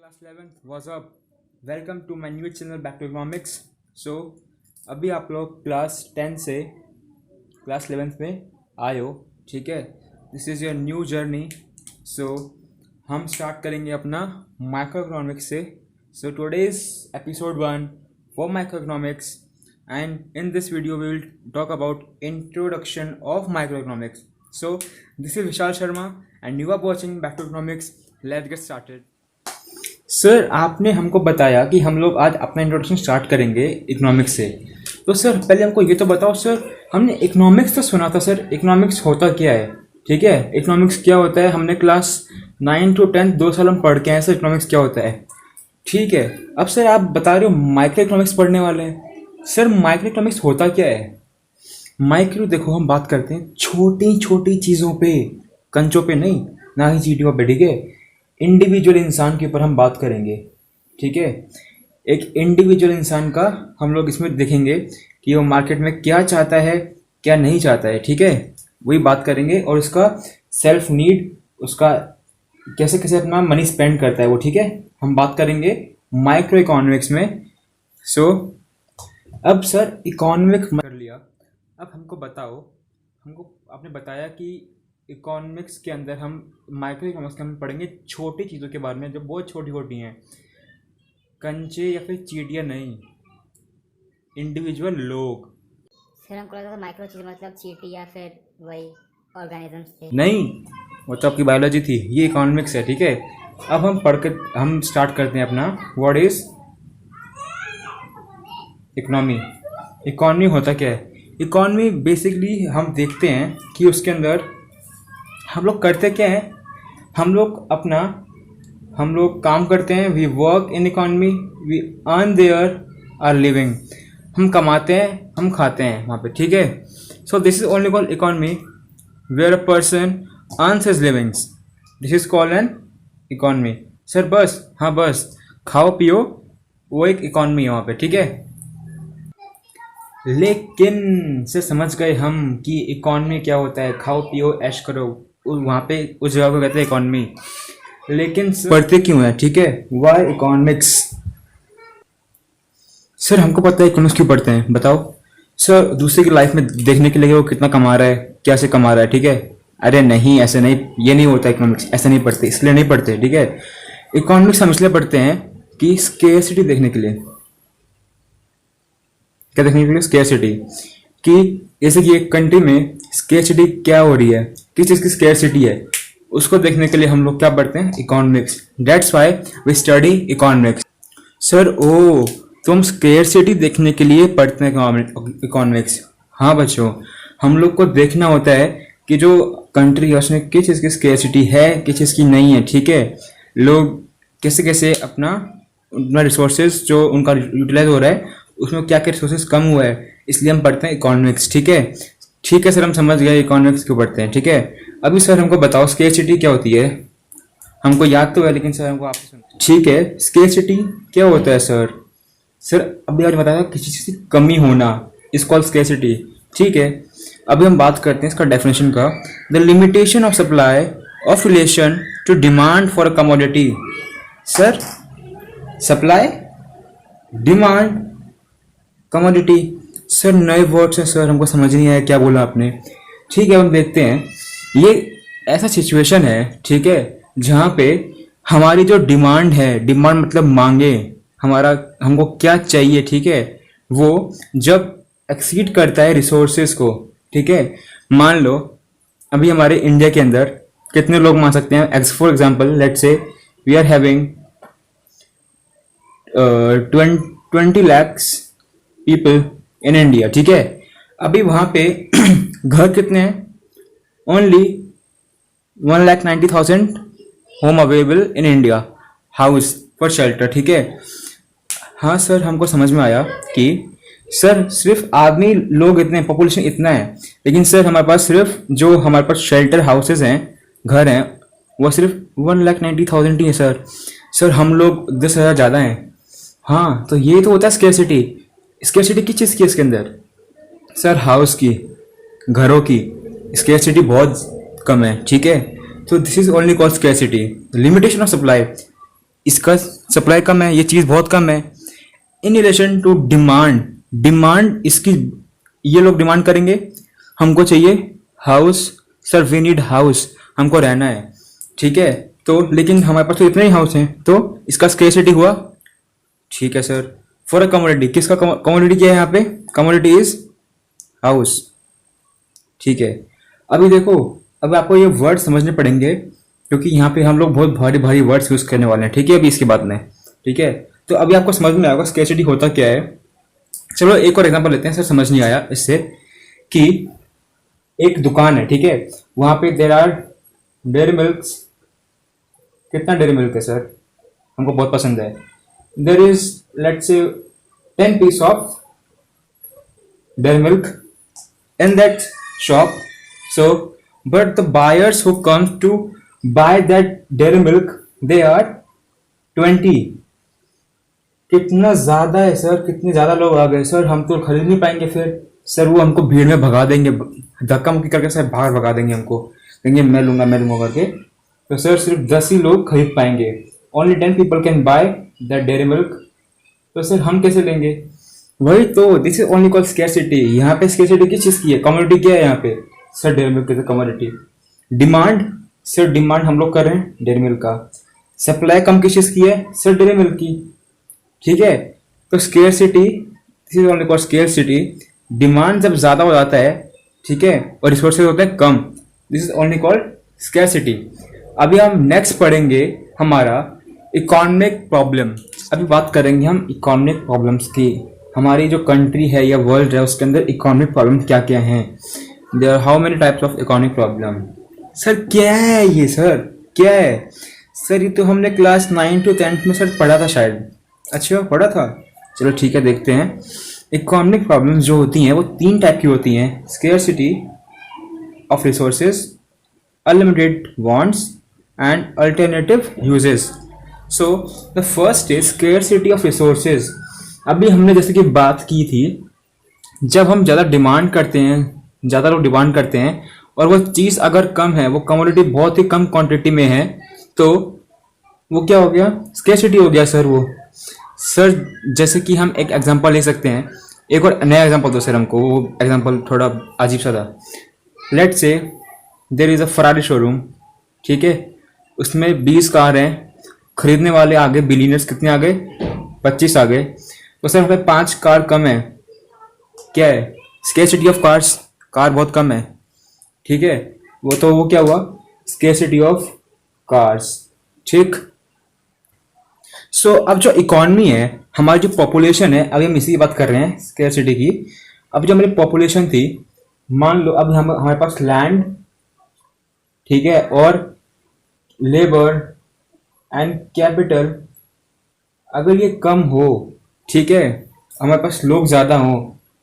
Class 11th what's up welcome to my new channel back to economics. So अभी आप लोग class 10 से class 11th में आए हो, ठीक है। This is your new journey. So हम स्टार्ट करेंगे अपना माइक्रो इकोनॉमिक्स से। So today is episode 1 for micro economics and in this video we will talk about introduction of microeconomics. So this is Vishal Sharma and you are watching Back to Economics. Let's get started. Sir आपने हमको बताया कि हम लोग आज अपना introduction start करेंगे economics से। तो सर पहले हमको ये तो बताओ सर, हमने इकोनॉमिक्स तो सुना था सर, इकोनॉमिक्स होता क्या है? ठीक है, इकोनॉमिक्स क्या होता है हमने क्लास 9 to 10 2 साल हम पढ़ के आए सर इकोनॉमिक्स क्या होता है। ठीक है, अब सर आप बता रहे हो माइक्रो इकोनॉमिक्स पढ़ने वाले हैं। सर माइक्रो इकोनॉमिक्स होता क्या है? माइक्रो देखो हम बात करते हैं छोटी छोटी चीज़ों पे, कंचों पे नहीं, ना ही चीटियों पे, ठीक है। इंडिविजुअल इंसान के ऊपर हम बात करेंगे, ठीक है। एक इंडिविजुअल इंसान का हम लोग इसमें देखेंगे कि वो मार्केट में क्या चाहता है क्या नहीं चाहता है, ठीक है, वही बात करेंगे। और उसका सेल्फ नीड, उसका कैसे कैसे अपना मनी स्पेंड करता है वो, ठीक है, हम बात करेंगे माइक्रो इकोनॉमिक्स में। सो अब सर इकोनॉमिक्स कर लिया, अब हमको बताओ, हमको आपने बताया कि इकोनॉमिक्स के अंदर हम माइक्रो इकोनॉमिक्स के हम पढ़ेंगे छोटी चीज़ों के बारे में जो बहुत छोटी छोटी हैं, कंचे या फिर चीटियाँ नहीं, इंडिविजुअल लोग। सर हमको लगा था माइक्रो चीज मतलब चीटी या फिर वही ऑर्गेनिजम्स थे। नहीं, वो तो आपकी बायोलॉजी थी, ये इकोनॉमिक्स है, ठीक है। अब हम पढ़ कर हम स्टार्ट करते हैं अपना व्हाट इज इकोनॉमी। इकोनॉमी होता क्या है? इकोनॉमी बेसिकली हम देखते हैं कि उसके अंदर हम लोग करते क्या है, हम लोग काम करते हैं, we work in economy, we earn their आर लिविंग, हम कमाते हैं, हम खाते हैं वहाँ पे, ठीक है। So this is only called economy where a person earns his livings, this is called an economy. Sir बस, हाँ बस खाओ पियो, वो एक इकोनॉमी है वहाँ पे, ठीक है। लेकिन से समझ गए हम कि इकोनॉमी क्या होता है, खाओ पियो ऐश करो, वहाँ पे उस जगह को कहते हैं इकोनॉमी। लेकिन पढ़ते क्यों है, ठीक है, वाई इकोनॉमिक्स? सर हमको पता है इकोनॉमिक्स क्यों पढ़ते हैं, बताओ सर। दूसरे की लाइफ में देखने के लिए वो कितना कमा रहा है, कैसे कमा रहा है, ठीक है। अरे नहीं, ऐसे नहीं, ये नहीं होता इकोनॉमिक्स, ऐसे नहीं पढ़ते, इसलिए नहीं पढ़ते, ठीक है। इकोनॉमिक्स हम इसलिए पढ़ते हैं कि स्केर्सिटी देखने के लिए। क्या देखने के लिए? स्केर्सिटी, कि जैसे कि एक कंट्री में स्केर्सिटी क्या हो रही है, किस चीज़ की स्केर्सिटी है, उसको देखने के लिए हम लोग क्या पढ़ते हैं? Economics. That's why we study economics. Sir ओ, तुम स्केर्सिटी देखने के लिए पढ़ते हैं इकोनॉमिक्स? हाँ बच्चों, हम लोग को देखना होता है कि जो कंट्री है उसमें किस चीज़ की स्केर्सिटी है, किस चीज़ की नहीं है, ठीक है। लोग कैसे कैसे अपना रिसोर्सेज जो उनका यूटिलाइज हो रहा है उसमें क्या क्या रिसोर्सेज कम हुआ है, इसलिए हम पढ़ते हैं इकोनॉमिक्स, ठीक है। ठीक है सर, हम समझ गए इकोनॉमिक्स क्यों पढ़ते हैं, ठीक है। अभी सर हमको बताओ स्केर्सिटी क्या होती है? हमको याद तो है लेकिन सर हमको आपसे सुन, ठीक है, स्केर्सिटी क्या होता है सर? सर अभी आज बताया किसी चीज़ की कमी होना इज कॉल्ड स्केर्सिटी, ठीक है। अभी हम बात करते हैं इसका डेफिनेशन का। The limitation of supply of relation to demand for a commodity. Sir supply, demand, commodity, sir नए वर्ड्स हैं सर, हमको समझ नहीं आया क्या बोला आपने, ठीक है। हम देखते हैं, ये ऐसा सिचुएशन है, ठीक है, जहाँ पे हमारी जो डिमांड है, डिमांड मतलब मांगे, हमारा हमको क्या चाहिए, ठीक है, वो जब एक्सीड करता है रिसोर्सेज को, ठीक है। मान लो अभी हमारे इंडिया के अंदर कितने लोग मान सकते हैं, for example let's say we are having 20 lakhs people in India, ठीक है। अभी वहाँ पे घर कितने हैं? Only 1,90,000 home available in India, house for shelter, ठीक है। हाँ सर हमको समझ में आया कि सर सिर्फ आदमी लोग इतने, पॉपुलेशन इतना है, लेकिन सर हमारे पास सिर्फ जो हमारे पास शेल्टर हाउसेज हैं, घर हैं, वो सिर्फ 1,90,000 ही है सर। सर हम लोग 10,000 ज़्यादा हैं। हाँ तो ये तो होता है स्केर्सिटी। स्केर्सिटी किस चीज़ की है इसके अंदर? सर हाउस की, घरों की स्केर्सिटी बहुत कम है, ठीक है। तो this is only called scarcity. Limitation of supply, इसका सप्लाई कम है, ये चीज़ बहुत कम है। In relation to demand, demand इसकी, ये लोग डिमांड करेंगे हमको चाहिए house, sir we need house, हमको रहना है, ठीक है। तो लेकिन हमारे पास तो इतने ही हाउस हैं, तो इसका स्केर्सिटी हुआ, ठीक है सर। फॉर अ कमोडिटी, किसका कमोडिटी क्या है यहाँ पे, कमोडिटी इज हाउस, ठीक है। अभी देखो, अब आपको ये वर्ड समझने पड़ेंगे क्योंकि यहाँ पे हम लोग बहुत भारी भारी वर्ड्स यूज़ करने वाले हैं, ठीक है, अभी इसके बाद में, ठीक है। तो अभी आपको समझ में आएगा स्केर्सिटी होता क्या है। चलो एक और एग्जांपल लेते हैं, सर समझ नहीं आया इससे, कि एक दुकान है, ठीक है, वहाँ पे देर आर डेयरी मिल्क, कितना डेयरी मिल्क है सर, हमको बहुत पसंद है। There is let's say 10 piece of dairy milk in that shop. So but the buyers who comes to buy that dairy milk, they are 20. कितना ज़्यादा है sir, कितने ज़्यादा लोग आ गए सर, हम तो खरीद नहीं पाएंगे फिर सर, वो हमको भीड़ में भगा देंगे, धक्का मुक्की करके सर बाहर भगा देंगे हमको, कहेंगे मैं लूँगा करके। तो सर सिर्फ 10 ही लोग खरीद पाएंगे, only 10 people can by that dairy milk. तो सर हम कैसे लेंगे, वही तो, this is only called scarcity. यहाँ पे स्केर्सिटी किस चीज़ की है, कमोडिटी क्या है यहाँ पे सर, डेयरी मिल्क की कमोडिटी। डिमांड, सर डिमांड हम लोग कर रहे हैं डेयरी मिल्क का। सप्लाई कम किस चीज़ की है सर, डेयरी मिल्क की, ठीक है। तो scarcity, this is only called scarcity. Demand जब ज़्यादा हो जाता है, ठीक है, और रिसोर्सेज होते हैं कम, this is only called scarcity. अभी हम नेक्स्ट पढ़ेंगे हमारा इकोनॉमिक प्रॉब्लम। अभी बात करेंगे हम इकोनॉमिक प्रॉब्लम्स की, हमारी जो कंट्री है या वर्ल्ड है उसके अंदर इकोनॉमिक प्रॉब्लम क्या क्या हैं। There are how many types of economic problem. Sir क्या है ये सर, क्या है सर, ये तो हमने क्लास 9 to 10 में सर पढ़ा था शायद, अच्छा पढ़ा था, चलो ठीक है देखते हैं। इकोनॉमिक प्रॉब्लम्स जो होती हैं वो 3 टाइप की होती हैं, scarcity of resources, unlimited wants and alternative uses. So the first is scarcity of resources. अभी हमने जैसे कि बात की थी, जब हम ज़्यादा डिमांड करते हैं, ज़्यादा लोग डिमांड करते हैं और वो चीज़ अगर कम है, वो कमोडिटी बहुत ही कम क्वांटिटी में है, तो वो क्या हो गया, स्केर्सिटी हो गया सर। वो सर जैसे कि हम एक एग्जांपल ले सकते हैं, एक और नया एग्जांपल दो सर हमको, वो एग्जांपल थोड़ा अजीब सा था। Let's say there is a Ferrari showroom, ठीक है, उसमें 20 कार हैं, खरीदने वाले आ गए, बिलियनर्स कितने आ गए, 25 आ गए, तो सर हमें 5 कार कम है, क्या है, स्केर्सिटी ऑफ कार्स, कार बहुत कम है, ठीक है, वो क्या हुआ, स्केर्सिटी ऑफ कार्स, ठीक। सो अब जो इकॉनमी है, हमारी जो पॉपुलेशन है, अभी हम इसी की बात कर रहे हैं स्केर्सिटी की। अब जो हमारी पॉपुलेशन थी, मान लो अब हमारे पास लैंड, ठीक है, और लेबर एंड कैपिटल अगर ये कम हो, ठीक है, हमारे पास लोग ज़्यादा हों,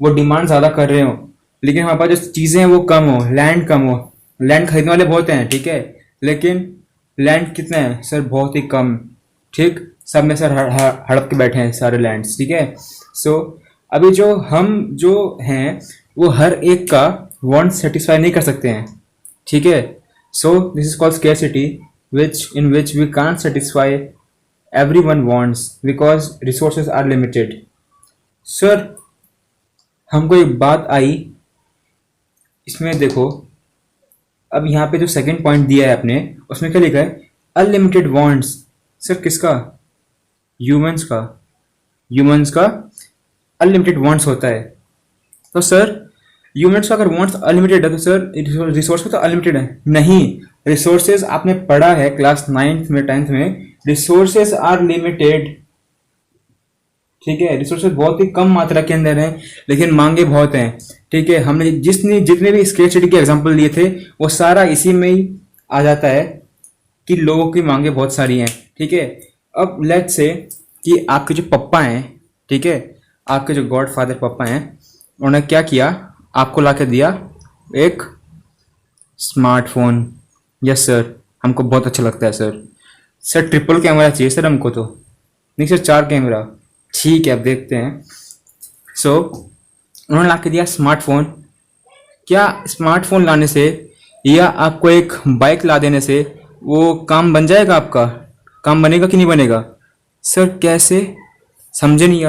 वो डिमांड ज़्यादा कर रहे हों, लेकिन हमारे पास जो चीज़ें हैं वो कम हो, लैंड कम हो, लैंड खरीदने वाले बहुत हैं, ठीक है, लेकिन लैंड कितने हैं सर, बहुत ही कम, ठीक, सब में सर हड़प के बैठे हैं सारे लैंड्स, ठीक है। सो अभी जो हम जो हैं वो हर एक का वांट सेटिस्फाई नहीं कर सकते हैं, ठीक है। So this is called scarcity in which we can't satisfy everyone wants because resources are limited. Sir हमको एक बात आई इसमें, देखो अब यहाँ पे जो सेकंड पॉइंट दिया है आपने, उसमें क्या लिखा है, अनलिमिटेड वांट्स। सर किसका, ह्यूमंस का अनलिमिटेड वांट्स होता है। तो सर ह्यूमंस का अगर वांट्स अनलिमिटेड है तो सर रिसोर्स तो अनलिमिटेड है नहीं। रिसोर्सेज आपने पढ़ा है क्लास 9th में 10th में, रिसोर्सेज आर लिमिटेड, ठीक है, रिसोर्सेज बहुत ही कम मात्रा के अंदर हैं लेकिन मांगे बहुत हैं, ठीक है। हमने जितने भी स्केर्सिटी के एग्जांपल लिए थे वो सारा इसी में ही आ जाता है कि लोगों की मांगे बहुत सारी हैं, ठीक है। अब लेट्स से कि आपके जो पप्पा हैं, ठीक है, आपके जो गॉड फादर पप्पा हैं, उन्होंने क्या किया, आपको ला के दिया एक स्मार्टफोन। यस सर, हमको बहुत अच्छा लगता है सर ट्रिपल कैमरा चाहिए सर हमको, तो नहीं सर 4 कैमरा, ठीक है अब देखते हैं। सो उन्होंने ला के दिया स्मार्टफोन। क्या स्मार्टफोन लाने से या आपको एक बाइक ला देने से वो काम बन जाएगा आपका, काम बनेगा कि नहीं बनेगा? सर कैसे, समझे नहीं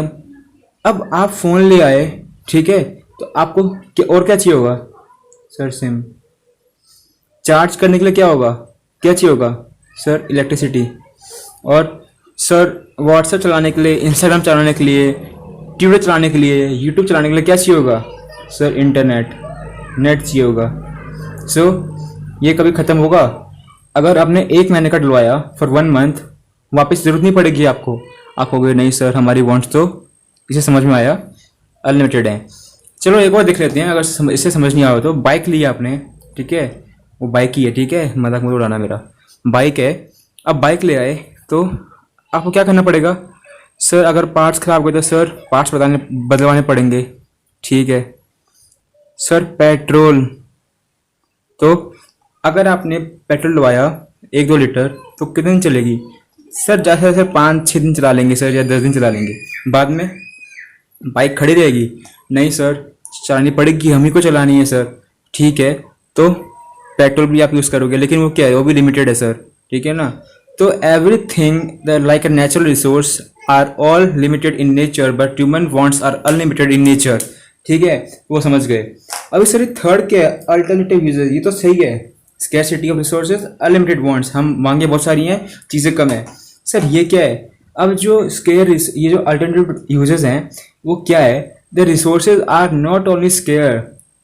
अब आप फ़ोन ले आए, ठीक है, तो आपको और क्या चाहिए होगा? Sir SIM. चार्ज करने के लिए क्या होगा, क्या चाहिए होगा? Sir electricity. और सर व्हाट्सएप चलाने के लिए, इंस्टाग्राम चलाने के लिए, ट्विटर चलाने के लिए, यूट्यूब चलाने के लिए क्या चाहिए होगा? सर इंटरनेट, नेट चाहिए होगा। सो ये कभी ख़त्म होगा? अगर आपने 1 महीने का डलवाया फॉर 1 मंथ, वापस ज़रूरत नहीं पड़ेगी आपको। आप कहोगे नहीं सर हमारी वांट्स तो, इसे समझ में आया, अनलिमिटेड है। चलो एक और देख लेते हैं, अगर इससे समझ नहीं आया तो। बाइक लिया आपने, ठीक है, वो बाइक ही है, ठीक है, मजाक मत उड़ाना मेरा, बाइक है। अब बाइक ले आए तो आपको क्या करना पड़ेगा? सर अगर पार्ट्स ख़राब हो गए तो सर पार्ट्स बदलवाने पड़ेंगे, ठीक है। सर पेट्रोल, तो अगर आपने पेट्रोल डलवाया 1-2 लीटर तो कितने दिन चलेगी? सर जैसे जैसे 5-6 दिन चला लेंगे सर, या 10 दिन चला लेंगे, बाद में बाइक खड़ी रहेगी। नहीं सर चलानी पड़ेगी, हम ही को चलानी है सर। ठीक है, तो पेट्रोल भी आप यूज़ करोगे, लेकिन वो क्या है, वो भी लिमिटेड है सर, ठीक है ना। तो everything like a natural resource are all limited in nature but human wants are unlimited in nature, ठीक है, वो समझ गए। अभी सर थर्ड क्या है, अल्टरनेटिव यूजेस, ये तो सही है, scarcity of resources, unlimited wants, हम मांगे बहुत सारी हैं, चीज़ें कम है। सर ये क्या है? अब जो ये जो अल्टरनेटिव यूजेस हैं वो क्या है? The resources are not only scarce,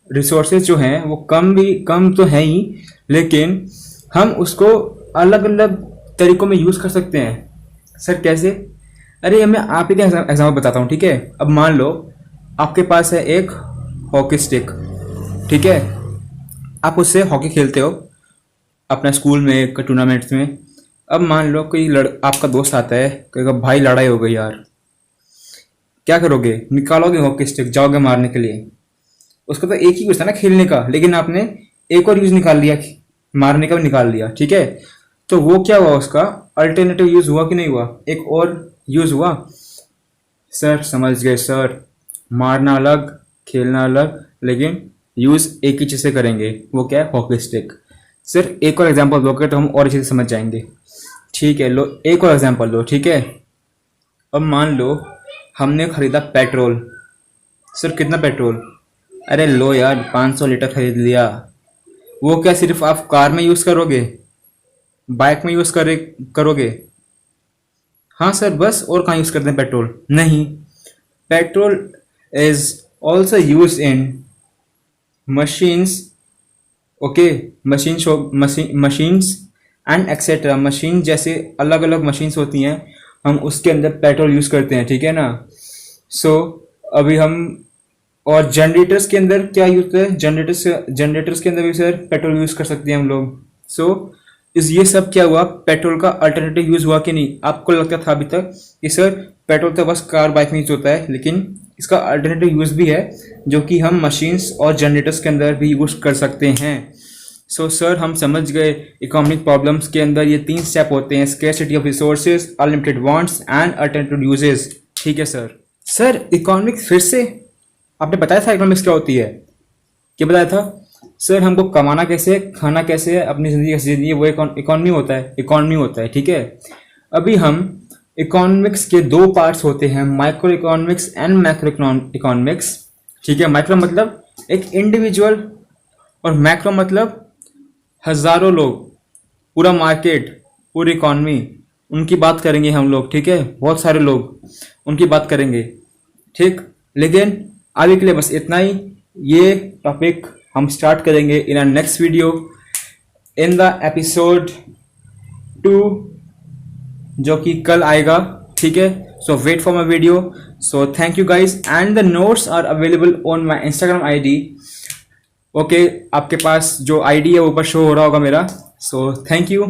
resources जो हैं वो कम तो हैं ही, लेकिन हम उसको अलग अलग तरीकों में यूज़ कर सकते हैं। सर कैसे? अरे मैं आप ही का एग्जाम्पल बताता हूँ, ठीक है। अब मान लो आपके पास है एक हॉकी स्टिक, ठीक है, आप उससे हॉकी खेलते हो अपना स्कूल में, टूर्नामेंट्स में। अब मान लो कोई आपका दोस्त आता है, कहेगा भाई लड़ाई हो गई यार, क्या करोगे? निकालोगे हॉकी स्टिक, जाओगे मारने के लिए। उसका तो एक ही यूज़ था ना खेलने का, लेकिन आपने एक और यूज़ निकाल लिया, मारने का भी निकाल लिया, ठीक है। तो वो क्या हुआ, उसका अल्टरनेटिव यूज़ हुआ कि नहीं हुआ? एक और यूज़ हुआ। सर समझ गए सर, मारना अलग खेलना अलग, लेकिन यूज़ एक ही चीज़ से करेंगे, वो क्या है? Hockey stick. सर एक और एग्जांपल दोगे तो हम और चीज़ समझ जाएंगे, ठीक है। लो एक और एग्जांपल लो, ठीक है। अब मान लो हमने खरीदा पेट्रोल। सर कितना पेट्रोल? अरे लो यार 500 लीटर खरीद लिया। वो क्या सिर्फ आप कार में यूज़ करोगे, बाइक में यूज़ करोगे? हाँ सर बस, और कहाँ यूज़ करते हैं पेट्रोल? नहीं, petrol is also use in machines, okay, machines and etcetera. Machine जैसे अलग अलग मशीन्स होती हैं, हम उसके अंदर पेट्रोल यूज़ करते हैं, ठीक है ना। सो अभी हम, और जनरेटर्स के अंदर क्या यूज़ होता है? जनरेटर्स के अंदर भी सर पेट्रोल यूज़ कर सकते हैं हम लोग। सो ये सब क्या हुआ, पेट्रोल का अल्टरनेटिव यूज़ हुआ कि नहीं? आपको लगता था अभी तक कि सर पेट्रोल तो बस कार बाइक में यूज़ होता है, लेकिन इसका अल्टरनेटिव यूज़ भी है, जो कि हम मशीन्स और जनरेटर्स के अंदर भी यूज़ कर सकते हैं। सो सर हम समझ गए इकोनॉमिक प्रॉब्लम्स के अंदर ये 3 स्टेप होते हैं, scarcity of resources, unlimited wants and alternative uses, ठीक है सर। सर इकोनॉमिक्स फिर से आपने बताया था, इकोनॉमिक्स क्या होती है, क्या बताया था? सर हमको कमाना कैसे, खाना कैसे है, अपनी ज़िंदगी कैसे जीनी है, वो इकोनॉमी होता है, ठीक है। अभी हम इकोनॉमिक्स के 2 पार्ट्स होते हैं, micro economics and macro economics, ठीक है। माइक्रो मतलब एक इंडिविजुअल, और मैक्रो मतलब हज़ारों लोग, पूरा मार्केट, पूरी इकॉनमी, उनकी बात करेंगे हम लोग, ठीक है, बहुत सारे लोग, उनकी बात करेंगे, ठीक। लेकिन अभी के लिए बस इतना ही। ये टॉपिक हम स्टार्ट करेंगे in our next video, in the episode 2, जो कि कल आएगा, ठीक है। So wait for my video. So thank you guys, and the notes are available on my Instagram ID, okay. आपके पास जो ID है वो ऊपर शो हो रहा होगा मेरा। सो थैंक यू।